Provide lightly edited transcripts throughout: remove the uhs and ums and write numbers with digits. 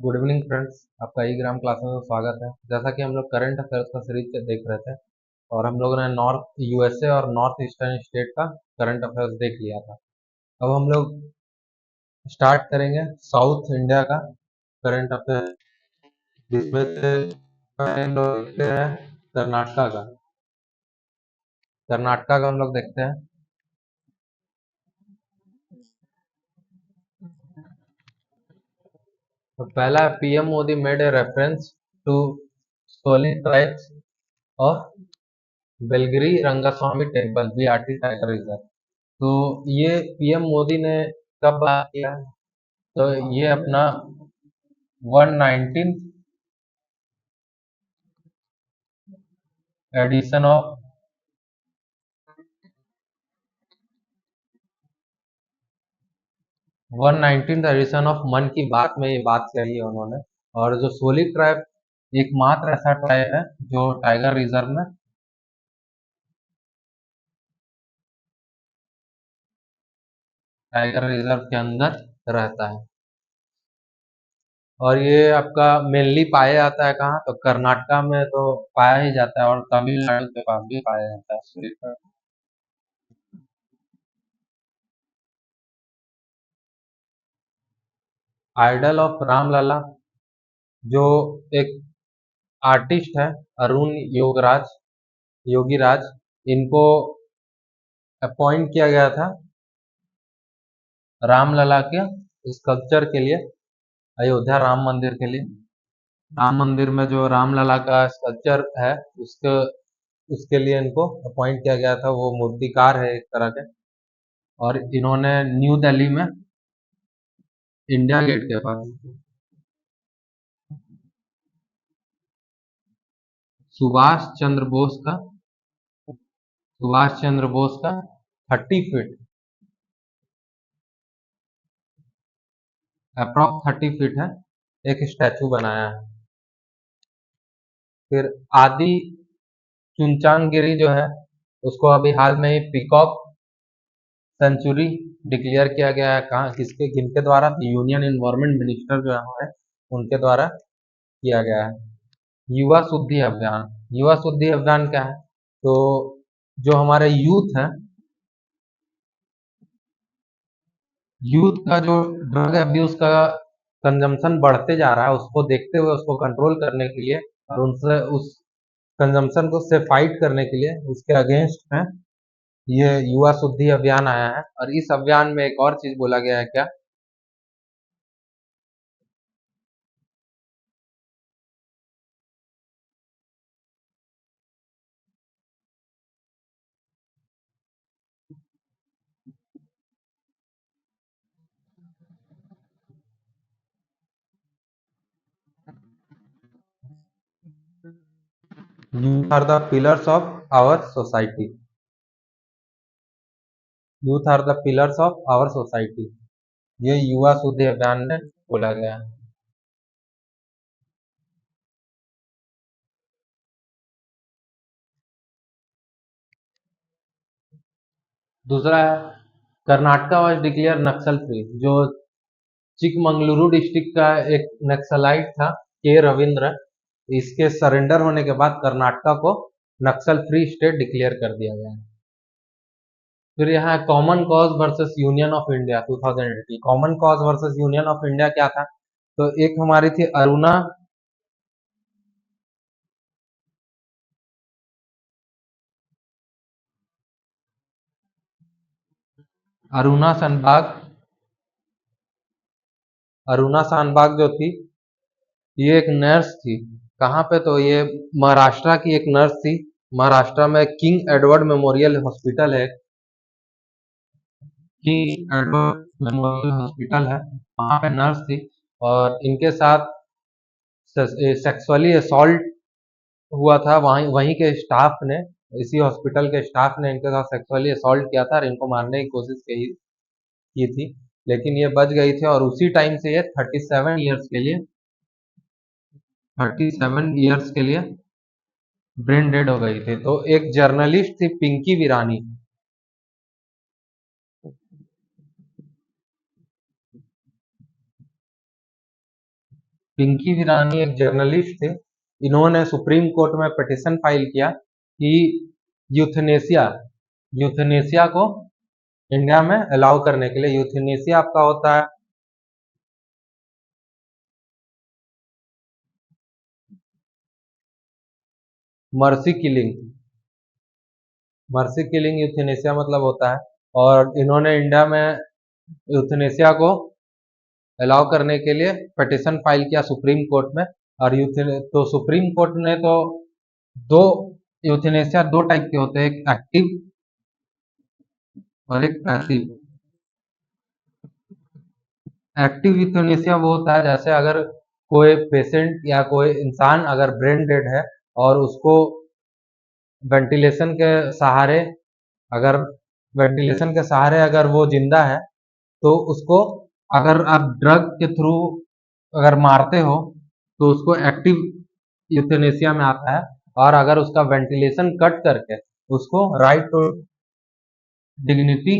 Good evening friends, आपका ई ग्राम class में स्वागत है। जैसा कि हम लोग करंट अफेयर्स का सीरीज देख रहे थे और हम लोगों ने नॉर्थ यूएसए और नॉर्थ ईस्टर्न स्टेट का करंट अफेयर्स देख लिया था। अब हम लोग स्टार्ट करेंगे साउथ इंडिया का करंट अफेयर, जिसमें से हम लोग देखते हैं कर्नाटका का हम लोग देखते हैं। तो पहला PM Modi made a reference to solid tribes of Biligiri Rangaswamy temple BRT tiger reserve. तो ये पीएम मोदी ने कब बात किया? तो ये अपना 119th addition of 119th addition of मन की बात में ये बात कही है उन्होंने। और जो सोली ट्राइब एकमात्र ऐसा ट्राइब है जो टाइगर रिजर्व के अंदर रहता है। और ये आपका मेनली पाया जाता है कहाँ? तो कर्नाटका में तो पाया ही जाता है और तमिलनाडु के पास भी पाया जाता है सोली ट्राइब। आइडल ऑफ रामलला, जो एक आर्टिस्ट है, अरुण योगीराज, इनको अपॉइंट किया गया था रामलला के स्कल्पचर के लिए, अयोध्या राम मंदिर के लिए। राम मंदिर में जो रामलला का स्कल्पचर है उसके उसके लिए इनको अपॉइंट किया गया था। वो मूर्तिकार है एक तरह के, और इन्होंने न्यू दिल्ली में इंडिया गेट के पास सुभाष चंद्र बोस का सुभाष चंद्र बोस का 30 फीट, अप्रॉक्स 30 फीट है, एक स्टैचू बनाया है। फिर आदि चुनचांगिरी जो है उसको अभी हाल में ही पीकॉक सेंचुरी डिक्लेयर किया गया है। कहाँ, किनके द्वारा? यूनियन इन्वायरमेंट मिनिस्टर जो है उनके द्वारा किया गया है। युवा शुद्धि अभियान क्या है? तो जो हमारे यूथ का जो ड्रग अब्यूज का कंजम्पशन बढ़ते जा रहा है, उसको देखते हुए उसको कंट्रोल करने के लिए और उनसे उस कंजम्पशन को से फाइट करने के लिए उसके अगेंस्ट में ये युवा शुद्धि अभियान आया है। और इस अभियान में एक और चीज बोला गया है क्या? Youth are the pillars of our society. Youth are the pillars of our society, ये युवा शुद्धि अभियान में बोला गया है। दूसरा है Karnataka was declare Naxal free, जो चिकमंगलुरु डिस्ट्रिक्ट का एक नक्सलाइट था के रविंद्र, इसके सरेंडर होने के बाद कर्नाटका को नक्सल फ्री स्टेट डिक्लेयर कर दिया गया है। फिर यहाँ common cause versus union of India 2018। Common cause versus union of India क्या था? तो एक हमारी थी अरुणा सनबाग। अरुणा शानबाग जो थी, ये एक नर्स थी। कहाँ पे? तो ये महाराष्ट्र की एक नर्स थी। महाराष्ट्र में किंग एडवर्ड मेमोरियल हॉस्पिटल है, किंग एडवर्ड मेमोरियल हॉस्पिटल है, वहाँ पे नर्स थी। और इनके साथ सेक्सुअली असॉल्ट हुआ था। वहीं वहीं के स्टाफ ने, इसी हॉस्पिटल के स्टाफ ने इनके साथ सेक्सुअली असॉल्ट किया था और इनको मारने की कोशिश की थी, लेकिन ये बच गई थी। और उसी टाइम से ये 37 ईयर्स के लिए ब्रेन डेड हो गई थी। तो एक जर्नलिस्ट थी पिंकी विरानी, पिंकी हिरानी एक जर्नलिस्ट थे। इन्होंने सुप्रीम कोर्ट में पिटीशन फाइल किया कि यूथनेसिया यूथनेसिया को इंडिया में अलाउ करने के लिए। यूथनेसिया आपका होता है mercy killing. Mercy killing euthanasia मतलब होता है। और इन्होंने इंडिया में यूथनेसिया को अलाउ करने के लिए पिटीशन फाइल किया सुप्रीम कोर्ट में। और तो सुप्रीम कोर्ट ने तो दो यूथनेसिया दो टाइप के होते हैं, एक एक्टिव और एक पैसिव। एक्टिव यूथनेसिया वो होता है जैसे अगर कोई पेशेंट या कोई इंसान अगर ब्रेन डेड है और उसको वेंटिलेशन के सहारे अगर वेंटिलेशन के सहारे अगर वो जिंदा है, तो उसको अगर आप ड्रग के थ्रू अगर मारते हो तो उसको एक्टिव यूथनेसिया में आता है। और अगर उसका वेंटिलेशन कट करके उसको राइट टू डिग्निटी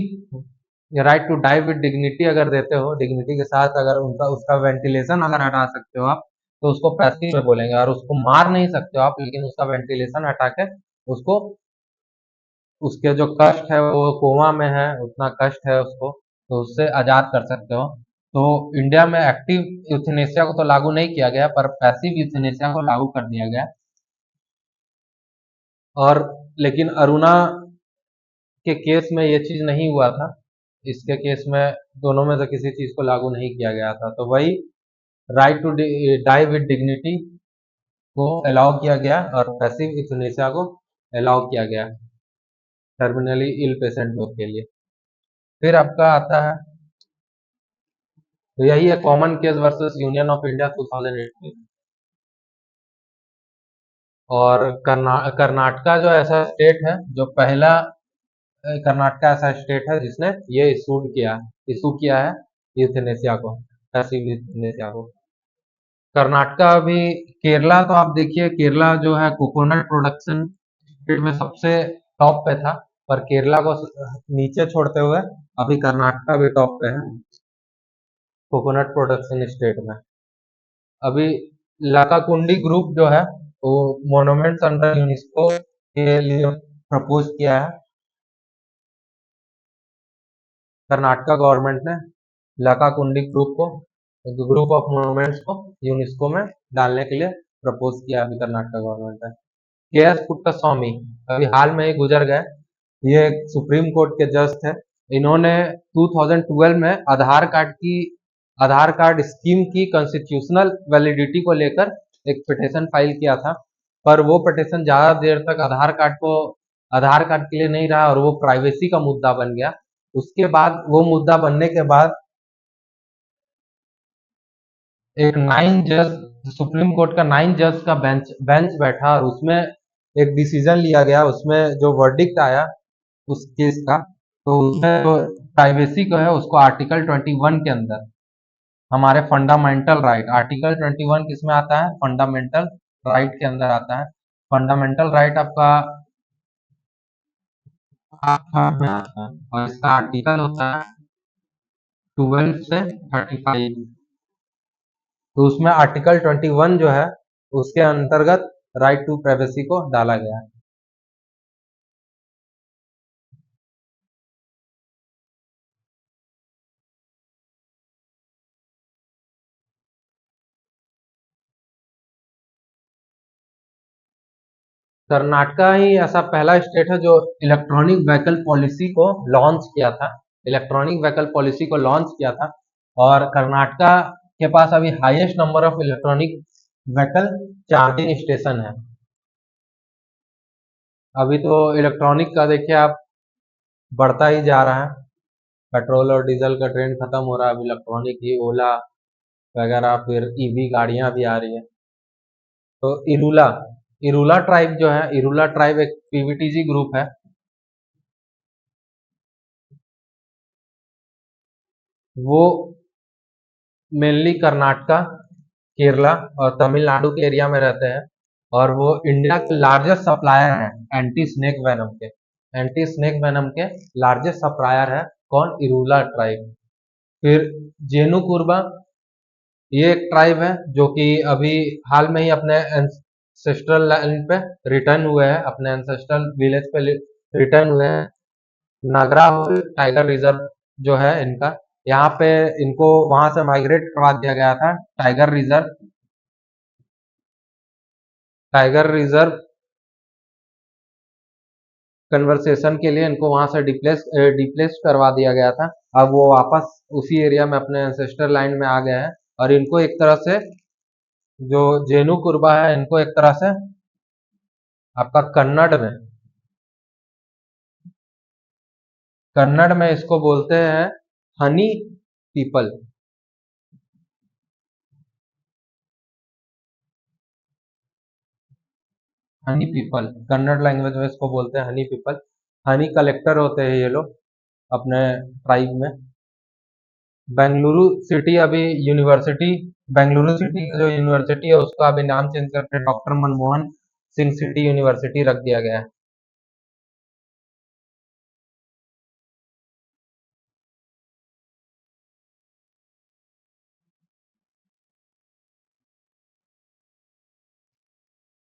या right to die with dignity अगर देते हो, डिग्निटी के साथ अगर उनका उसका वेंटिलेशन अगर हटा सकते हो आप, तो उसको पैसिव में बोलेंगे। और उसको मार नहीं सकते हो आप, लेकिन उसका वेंटिलेशन हटा के उसको उसके जो कष्ट है वो कोमा में है उतना कष्ट है उसको, तो उससे आजाद कर सकते हो। तो इंडिया में एक्टिव यूथनेसिया को तो लागू नहीं किया गया, पर पैसिव यूथनेसिया को लागू कर दिया गया। और लेकिन अरुणा के केस में ये चीज नहीं हुआ था। इसके केस में दोनों में से किसी चीज को लागू नहीं किया गया था। तो वही right to die with dignity को अलाउ किया गया और पैसिव यूथनेसिया को अलाउ किया गया टर्मिनली इल पेशेंट लोग के लिए। फिर आपका आता है, तो यही है common case versus union of India 2008 में। और कर्नाटका जो ऐसा स्टेट है जो पहला कर्नाटका ऐसा स्टेट है जिसने ये इशू किया है यूथनेसिया को, पैसिव यूथनेसिया को। कर्नाटका अभी, केरला तो आप देखिए, केरला जो है कोकोनट प्रोडक्शन स्टेट में सबसे टॉप पे था, पर केरला को नीचे छोड़ते हुए अभी कर्नाटका भी टॉप पे है कोकोनट प्रोडक्शन स्टेट में। अभी लाकाकुंडी ग्रुप जो है वो मोन्यूमेंट्स अंडर यूनेस्को के लिए प्रपोज किया है कर्नाटका गवर्नमेंट ने। लाकाकुंडी ग्रुप ऑफ मोन्यूमेंट्स को यूनेस्को में डालने के लिए प्रपोज किया अभी कर्नाटका गवर्नमेंट ने। के एस पुट्टास्वामी अभी हाल में ही गुजर गए। ये सुप्रीम कोर्ट के जज थे। इन्होंने 2012 में आधार कार्ड स्कीम की कॉन्स्टिट्यूशनल वैलिडिटी को लेकर एक पिटीशन फाइल किया था। पर वो पिटीशन ज्यादा देर तक आधार कार्ड के लिए नहीं रहा और वो प्राइवेसी का मुद्दा बन गया। उसके बाद वो मुद्दा बनने के बाद एक 9 जज सुप्रीम कोर्ट का 9 जज का बेंच बैठा और उसमें एक डिसीजन लिया गया। उसमें जो वर्डिक्ट आया उस केस का, तो उसमें जो प्राइवेसी को है उसको आर्टिकल 21 के अंदर हमारे फंडामेंटल राइट, आर्टिकल 21 किस में आता है? फंडामेंटल राइट के अंदर आता है। फंडामेंटल राइट आपका में आता है और इसका आर्टिकल होता है 12 से 35। तो उसमें आर्टिकल 21 जो है उसके अंतर्गत राइट टू प्राइवेसी को डाला गया है। कर्नाटका ही ऐसा पहला स्टेट है जो इलेक्ट्रॉनिक व्हीकल पॉलिसी को लॉन्च किया था। इलेक्ट्रॉनिक व्हीकल पॉलिसी को लॉन्च किया था और कर्नाटका के पास अभी highest number of electronic vehicle charging station है। अभी तो इलेक्ट्रॉनिक का देखिए आप बढ़ता ही जा रहा है। पेट्रोल और डीजल का ट्रेंड खत्म हो रहा है, अब इलेक्ट्रॉनिक ही ओला वगैरह फिर ईवी गाड़ियां भी आ रही है। तो इरूला इरूला ट्राइब जो है, इरूला ट्राइब एक पीवीटीजी ग्रुप है। वो मेनली कर्नाटका, केरला और तमिलनाडु के एरिया में रहते हैं। और वो इंडिया के लार्जेस्ट सप्लायर हैं एंटी स्नेक वेनम के। एंटी स्नेक वेनम के लार्जेस्ट सप्लायर है कौन? इरूला ट्राइब। फिर जेनु कुर्बा ये एक ट्राइब है जो कि अभी हाल में ही अपने एंसेस्ट्रल लैंड पे रिटर्न हुए हैं, अपने एंसेस्ट्रल विलेज पे रिटर्न हुए हैं। नागरा टाइगर रिजर्व जो है इनका, यहाँ पे इनको वहां से माइग्रेट करवा दिया गया था। टाइगर रिजर्व कन्वर्सेशन के लिए इनको वहां से डिप्लेस करवा दिया गया था। अब वो वापस उसी एरिया में अपने एंसेस्टर लाइन में आ गए हैं, और इनको एक तरह से, जो जेनु कुर्बा है, इनको एक तरह से आपका कन्नड़ में इसको बोलते हैं Honey people. Honey people Kannada language में इसको बोलते हैं हनी पीपल। हनी कलेक्टर होते हैं ये लोग अपने ट्राइब में। बेंगलुरु सिटी अभी यूनिवर्सिटी बेंगलुरु सिटी का जो यूनिवर्सिटी है उसका अभी नाम चेंज करके doctor Manmohan Singh city university रख दिया गया है।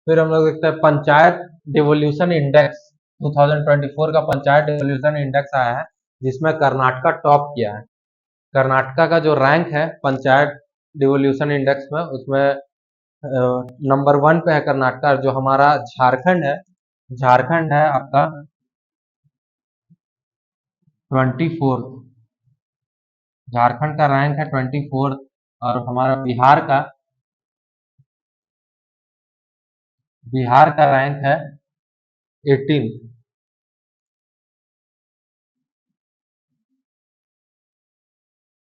फिर हम लोग देखते हैं पंचायत डिवोल्यूशन इंडेक्स। 2024 का पंचायत डिवोल्यूशन इंडेक्स आया है, जिसमें कर्नाटका टॉप किया है। कर्नाटका का जो रैंक है पंचायत डिवोल्यूशन इंडेक्स में, उसमें नंबर 1 पे है कर्नाटका। जो हमारा झारखंड है आपका 24। झारखंड का रैंक है 24, और हमारा बिहार का रैंक है 18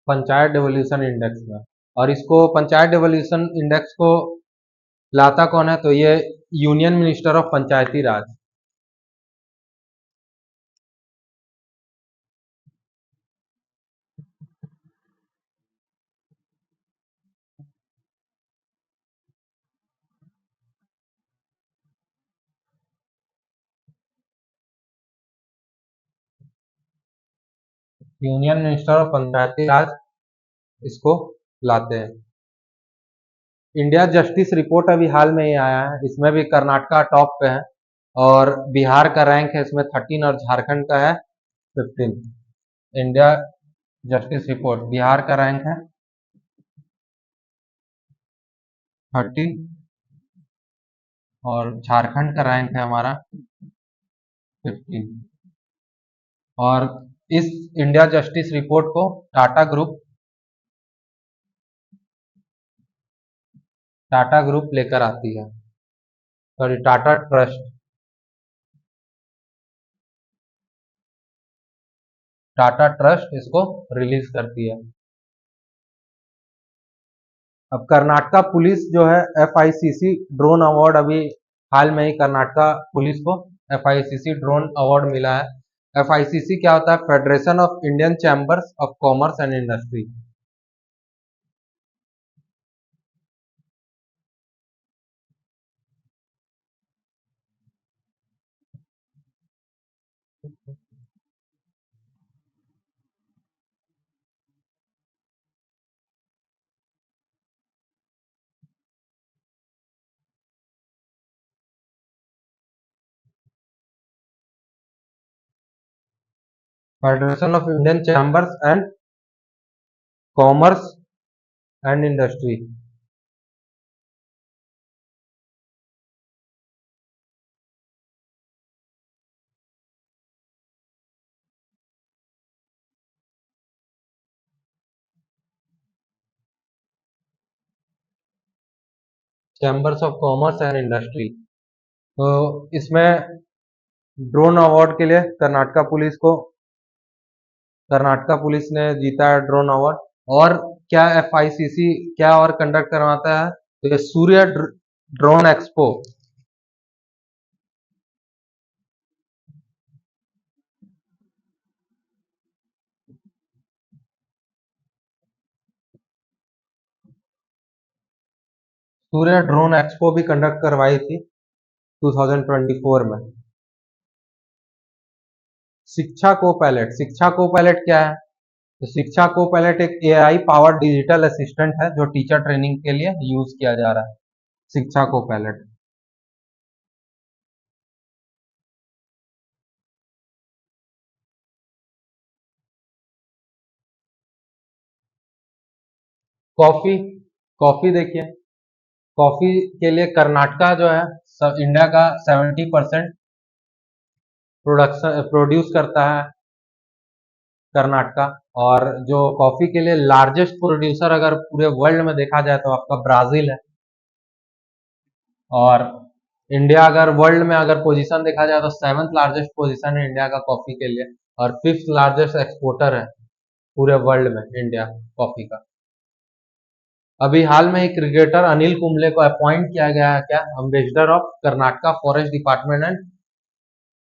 पंचायत डेवोल्यूशन इंडेक्स में। और इसको पंचायत डेवोल्यूशन इंडेक्स को लाता कौन है, तो ये union minister of Panchayati Raj. Union minister of Panchayati Raj इसको लाते हैं। इंडिया जस्टिस रिपोर्ट अभी हाल में ही आया है, इसमें भी कर्नाटका टॉप पे है, और बिहार का रैंक है इसमें 13, और झारखंड का है 15। इंडिया जस्टिस रिपोर्ट, बिहार का रैंक है 13, और झारखंड का रैंक है हमारा 15। और इस इंडिया जस्टिस रिपोर्ट को टाटा ग्रुप लेकर आती है, सॉरी टाटा ट्रस्ट इसको रिलीज करती है। अब कर्नाटका पुलिस जो है FICC ड्रोन अवार्ड, अभी हाल में ही कर्नाटका पुलिस को FICC ड्रोन अवार्ड मिला है। FICC क्या होता है? Federation of Indian chambers of commerce and industry. Federation of Indian chambers and commerce and industry. Chambers of commerce and industry. तो इसमें ड्रोन अवार्ड के लिए कर्नाटका पुलिस ने जीता है ड्रोन अवार्ड। और क्या FICC क्या और कंडक्ट करवाता है, तो ये ड्रोन एक्सपो सूर्य ड्रोन एक्सपो भी कंडक्ट करवाई थी 2024 में। शिक्षा को पायलट क्या है? तो शिक्षा को पायलट एक एआई पावर डिजिटल असिस्टेंट है जो टीचर ट्रेनिंग के लिए यूज किया जा रहा है। शिक्षा को पायलट। कॉफी। कॉफी देखिए, कॉफी के लिए कर्नाटका जो है इंडिया का 70% प्रोडक्शन प्रोड्यूस करता है कर्नाटका। और जो कॉफी के लिए लार्जेस्ट प्रोड्यूसर अगर पूरे वर्ल्ड में देखा जाए तो आपका ब्राजील है। और इंडिया अगर वर्ल्ड में अगर पोजीशन देखा जाए तो 7th लार्जेस्ट पोजीशन है इंडिया का कॉफी के लिए। और 5th लार्जेस्ट एक्सपोर्टर है पूरे वर्ल्ड में इंडिया कॉफी का। अभी हाल में ही क्रिकेटर अनिल कुंबले को अपॉइंट किया गया है क्या ambassador of Karnataka forest department and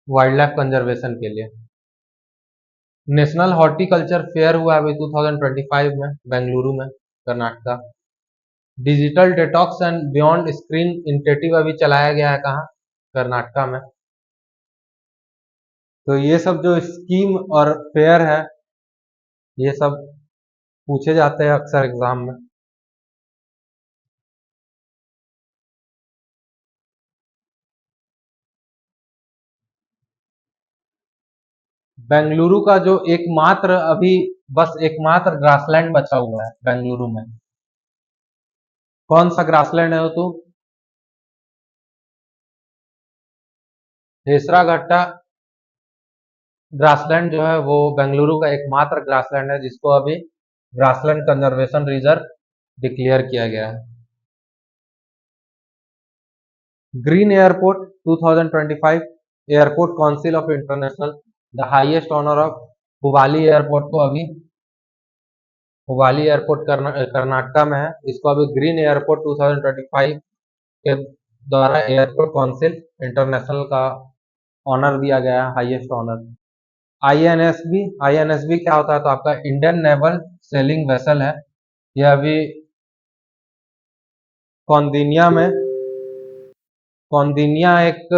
wild life conservation के लिए। नेशनल हॉर्टिकल्चर फेयर हुआ अभी 2025 में बेंगलुरु में Karnataka. Digital detox and beyond screen initiative अभी चलाया गया है कहाँ, कर्नाटका में। तो ये सब जो स्कीम और फेयर है ये सब पूछे जाते हैं अक्सर एग्जाम में। बेंगलुरु का जो एकमात्र अभी बस एकमात्र ग्रासलैंड बचा हुआ है बेंगलुरु में, कौन सा ग्रासलैंड है वो तो हेसरा घट्टा ग्रासलैंड जो है वो बेंगलुरु का एकमात्र ग्रासलैंड है जिसको अभी ग्रासलैंड कंजर्वेशन रिजर्व डिक्लेयर किया गया है। Green airport 2025 airport council of international the highest honour of Hubballi airport को अभी हुवाली एयरपोर्ट कर्नाटका में है, इसको अभी ग्रीन एयरपोर्ट 2025 के द्वारा एयरपोर्ट काउंसिल इंटरनेशनल का ऑनर दिया गया है, हाईएस्ट ऑनर। आईएनएसबी, आईएनएसबी क्या होता है तो आपका इंडियन नेवल सेलिंग वेसल है। यह अभी कौंदिन्या में कौंदिन्या एक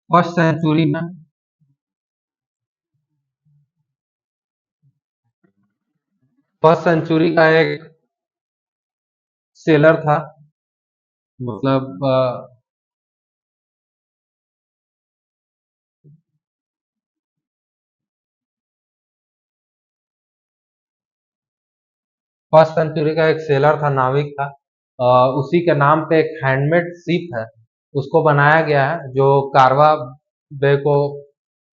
फर्स्ट सेंचुरी में फर्स्ट सेंचुरी का एक सेलर था। मतलब फर्स्ट सेंचुरी का एक सेलर था, नाविक था। उसी के नाम पे एक हैंडमेड शिप है, उसको बनाया गया है जो कारवा बे को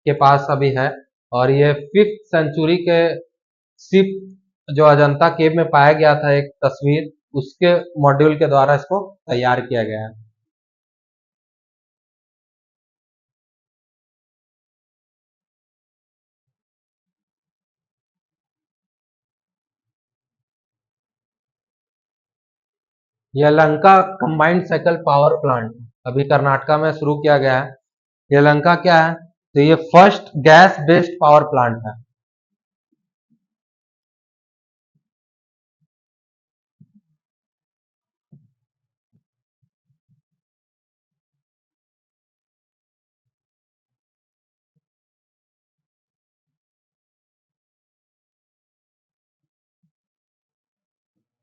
के पास अभी है। और ये 5th सेंचुरी के शिप जो अजंता केव में पाया गया था एक तस्वीर, उसके मॉड्यूल के द्वारा इसको तैयार किया गया है। Yelahanka combined cycle power plant अभी कर्नाटका में शुरू किया गया है। यलहंका क्या है तो ये first gas based power plant है।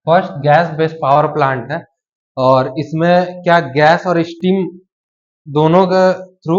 First gas based power plant है। और इसमें क्या गैस और स्टीम दोनों के थ्रू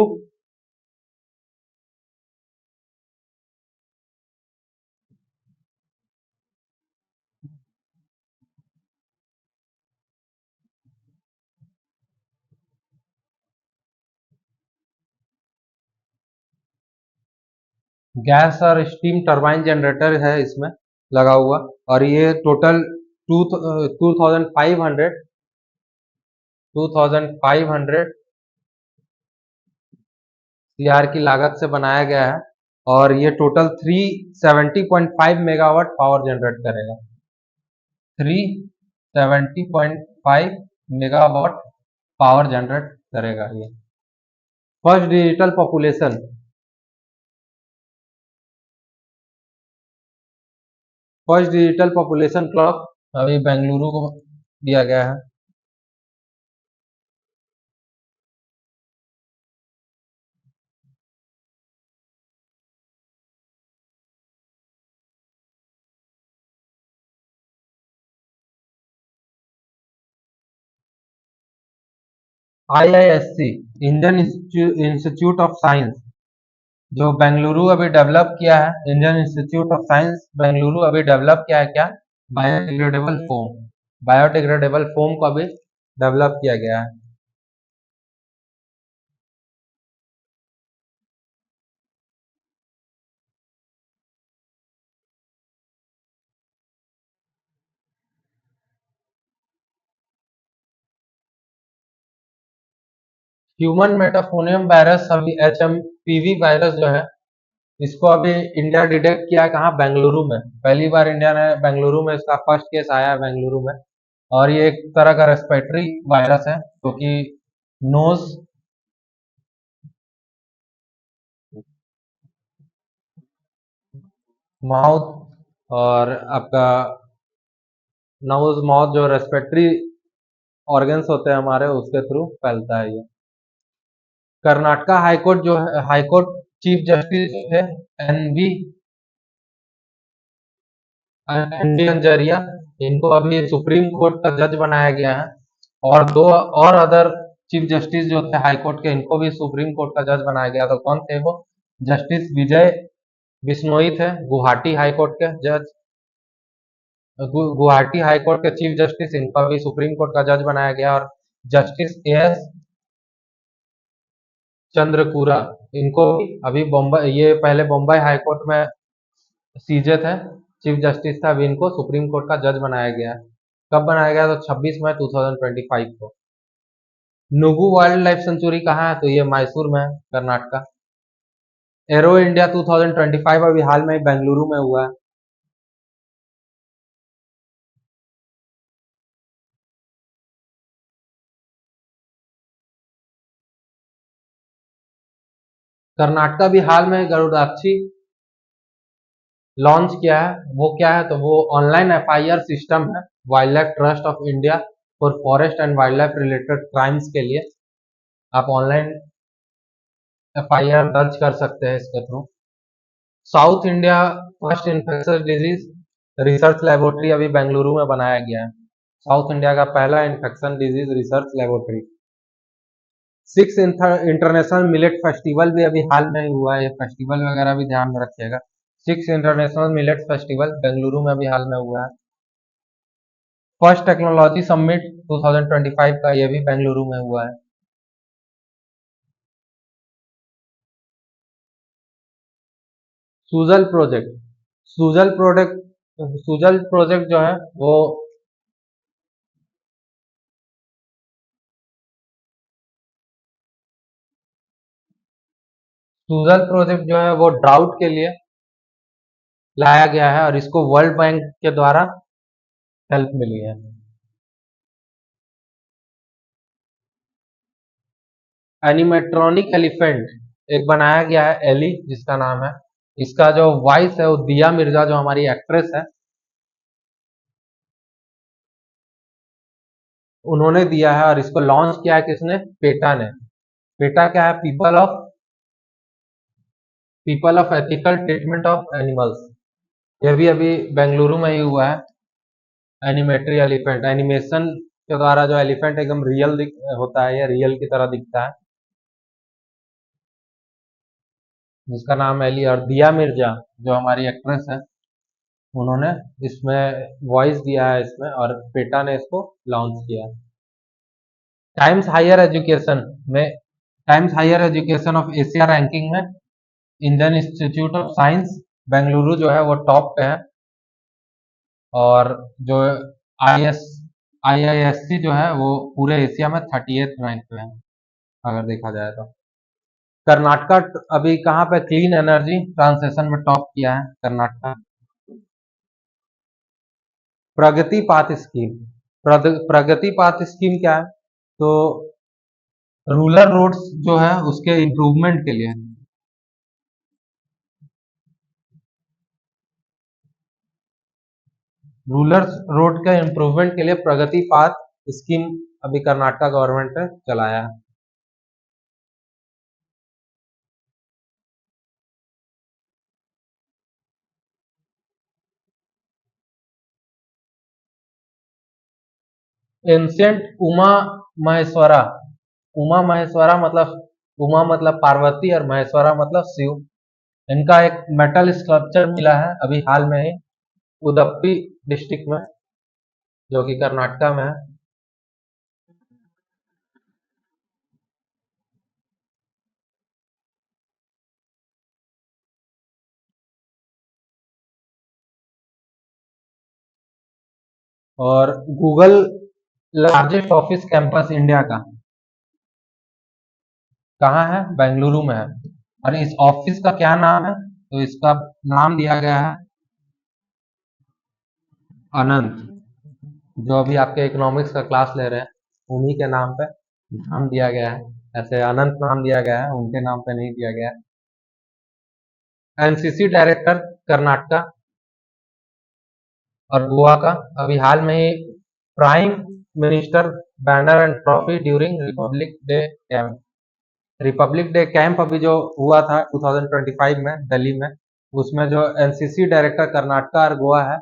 गैस और स्टीम टरबाइन जनरेटर है इसमें लगा हुआ। और ये टोटल 2500 सीआर की लागत से बनाया गया है। और ये टोटल 370.5 मेगावाट पावर जनरेट करेगा। 370.5 मेगावाट पावर जनरेट करेगा ये। First digital population first digital population clock अभी बेंगलुरु को दिया गया है। IISC, Indian Institute of science, जो बेंगलुरु अभी डेवलप किया है, Indian Institute of Science Bengaluru अभी डेवलप किया है क्या? Biodegradable foam. बायोडिग्रेडेबल फोम को अभी डेवलप किया गया है। ह्यूमन मेटाफोनियम वायरस अभी HMPV वायरस जो है, इसको अभी इंडिया डिटेक्ट किया है कहाँ? बेंगलुरु में। पहली बार इंडिया ने बेंगलुरु में इसका फर्स्ट केस आया है बेंगलुरु में। और ये एक तरह का रेस्पिरेटरी वायरस है, क्योंकि नोज, माउथ और आपका नोज माउथ, जो रेस्पिरेटरी ऑर्गन्स होते हैं हमारे, उसके थ्रू फैलता है ये। कर्नाटका हाईकोर्ट जो है, हाईकोर्ट चीफ जस्टिस है एनवी एनडी अंजरिया, इनको अभी सुप्रीम कोर्ट का जज बनाया गया है। और दो और अदर चीफ जस्टिस जो थे हाई कोर्ट के, इनको भी सुप्रीम कोर्ट का जज बनाया गया। तो कौन थे वो? जस्टिस विजय बिश्नोई थे, गुवाहाटी हाई कोर्ट के जज। गुवाहाटी हाई कोर्ट के चीफ जस्टिस, इनको भी सुप्रीम कोर्ट का जज बनाया गया। और जस्टिस एएस चंद्रकूरा, इनको भी अभी बॉम्बे, ये पहले बॉम्बे हाई कोर्ट में सीजे थे, चीफ जस्टिस था, अभी इनको सुप्रीम कोर्ट का जज बनाया गया। कब बनाया गया? तो 26 मई 2025 को। नुगु वाइल्ड लाइफ सेंचुरी कहाँ है? तो ये मैसूर में है, कर्नाटका। एरो इंडिया 2025 अभी हाल में बेंगलुरु में हुआ है। कर्नाटका भी हाल में गरुड़ाक्षी लॉन्च किया है। वो क्या है? तो वो ऑनलाइन FIR सिस्टम है, wild life trust of India for forest and wild life related crimes के लिए। आप ऑनलाइन FIR दर्ज कर सकते हैं इसके through. South India first infectious disease research laboratory अभी बेंगलुरु में बनाया गया है। साउथ इंडिया का पहला infection disease research laboratory. 6 international millet festival भी अभी हाल में ही हुआ है। ये फेस्टिवल वगैरह भी ध्यान में रखिएगा। 6 इंटरनेशनल मिलेट फेस्टिवल बेंगलुरु में अभी हाल में हुआ है। फर्स्ट टेक्नोलॉजी समिट 2025 का, ये भी बेंगलुरु में हुआ है। Sujal project, Sujal project Sujal project जो है वो, सूजल प्रोजेक्ट जो है वो ड्राउट के लिए लाया गया है, और इसको वर्ल्ड बैंक के द्वारा हेल्प मिली है। एनिमेट्रॉनिक एलिफेंट एक बनाया गया है, एली जिसका नाम है। इसका जो वॉइस है वो दिया मिर्जा, जो हमारी एक्ट्रेस है, उन्होंने दिया है। और इसको लॉन्च किया है किसने? पेटा ने। पेटा क्या है? People of ethical treatment of animals. ये भी अभी बेंगलुरु में ही हुआ है। एनिमेटरी एलिफेंट, एनिमेशन के द्वारा जो एलिफेंट एकदम रियल होता है, ये रियल की तरह दिखता है, जिसका नाम एली। और दिया मिर्जा जो हमारी एक्ट्रेस है, उन्होंने इसमें वॉइस दिया है इसमें, और पेटा ने इसको लॉन्च किया है। टाइम्स हायर एजुकेशन में, Times Higher Education of Asia ranking में Indian Institute of Science Bengaluru जो है वो टॉप पे है। और जो IS IISC जो है वो पूरे एशिया में 38 रैंक पे है, अगर देखा जाए तो। कर्नाटका अभी कहाँ पे क्लीन एनर्जी ट्रांसेशन में टॉप किया है कर्नाटका। प्रगति पाथ स्कीम, प्रगति पाथ स्कीम क्या है? तो रूरल रोड्स जो है उसके इम्प्रूवमेंट के लिए, रूरल रोड के इम्प्रूवमेंट के लिए प्रगति पाथ स्कीम अभी कर्नाटका गवर्नमेंट ने चलाया है। एंशियंट उमा महेश्वरा, उमा महेश्वरा मतलब उमा मतलब पार्वती और महेश्वरा मतलब शिव। इनका एक मेटल स्कल्पचर मिला है अभी हाल में ही उडुपी डिस्ट्रिक्ट में, जो कि कर्नाटका में है। और Google largest office campus India का कहाँ है? बेंगलुरु में है। और इस ऑफिस का क्या नाम है? तो इसका नाम दिया गया है अनंत। जो अभी आपके इकोनॉमिक्स का क्लास ले रहे हैं उन्हीं के नाम पे नाम दिया गया है। ऐसे अनंत नाम दिया गया है, उनके नाम पे नहीं दिया गया है। एनसीसी डायरेक्टर कर्नाटका और गोवा का अभी हाल में ही prime minister banner and trophy during Republic Day camp. Republic Day camp अभी जो हुआ था 2025 में दिल्ली में, उसमें जो एनसीसी डायरेक्टर कर्नाटका और गोवा है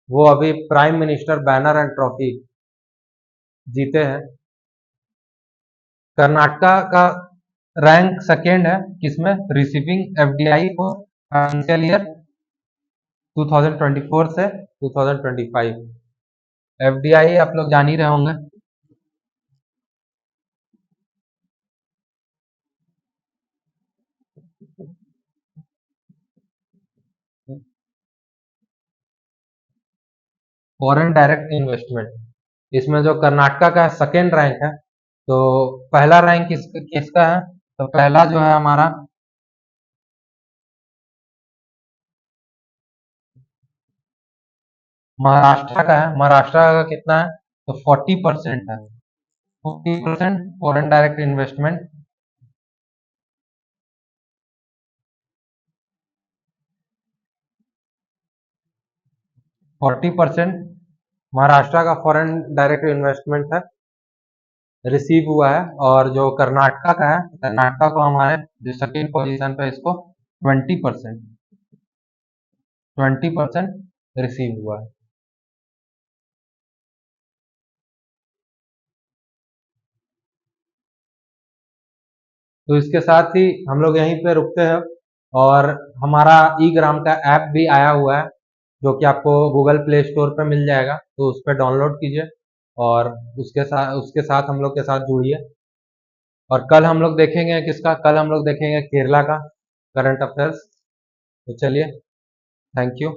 वो अभी prime minister banner and trophy जीते हैं। कर्नाटका का रैंक सेकेंड है किसमें? रिसीविंग एफडीआई को फाइनेंशियल ईयर 2024 से 2025। एफडीआई आप लोग जान ही रहे होंगे। Foreign direct investment. इसमें जो कर्नाटका का सेकेंड रैंक है, तो पहला रैंक किसका है? तो पहला जो है हमारा महाराष्ट्र का है। महाराष्ट्र का कितना है? तो 40% है। 40% फॉरेन डायरेक्ट इन्वेस्टमेंट। 40% महाराष्ट्र का फॉरेन डायरेक्ट इन्वेस्टमेंट है, रिसीव हुआ है। और जो कर्नाटका का है, कर्नाटका को हमारे जो सेकेंड पोजीशन पे इसको 20% रिसीव हुआ है। तो इसके साथ ही हम लोग यहीं पे रुकते हैं। और हमारा ई ग्राम का ऐप भी आया हुआ है, जो कि आपको गूगल प्ले स्टोर पे मिल जाएगा, तो उस पर डाउनलोड कीजिए और उसके साथ हम लोग के साथ जुड़िए। और कल हम लोग देखेंगे किसका? कल हम लोग देखेंगे केरला का करंट अफेयर्स। तो चलिए, थैंक यू।